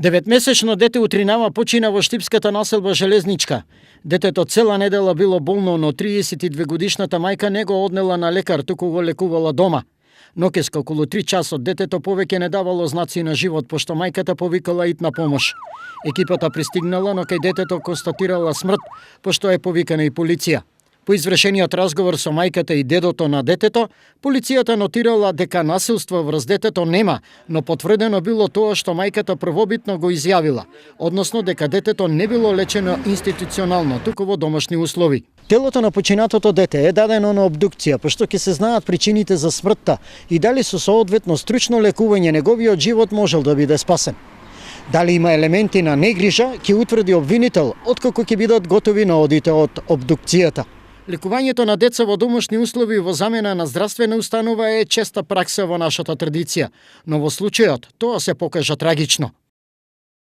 Деветмесечно дете утринава почина во штипската населба Железничка. Детето цела недела било болно, но 32 годишната мајка не го однела на лекар, туку го лекувала дома. Ноќеска околу 3 часот детето повеќе не давало знаци на живот, пошто мајката повикала итна помош. Екипата пристигнала, но кај детето констатирала смрт, пошто е повикана и полиција. По извршениот разговор со мајката и дедото на детето, полицијата нотирала дека насилство врз детето нема, но потврдено било тоа што мајката првобитно го изјавила, односно дека детето не било лечено институционално, туку во домашни услови. Телото на починатото дете е дадено на обдукција, пошто ќе се знаат причините за смртта и дали со соодветно стручно лекување неговиот живот можел да биде спасен. Дали има елементи на негрижа, ќе утврди обвинител, откако ќе бидат готови наодите од обдукцијата. Лекувањето на деца во домашни услови во замена на здравствена установа е честа пракса во нашата традиција, но во случајот тоа се покажа трагично.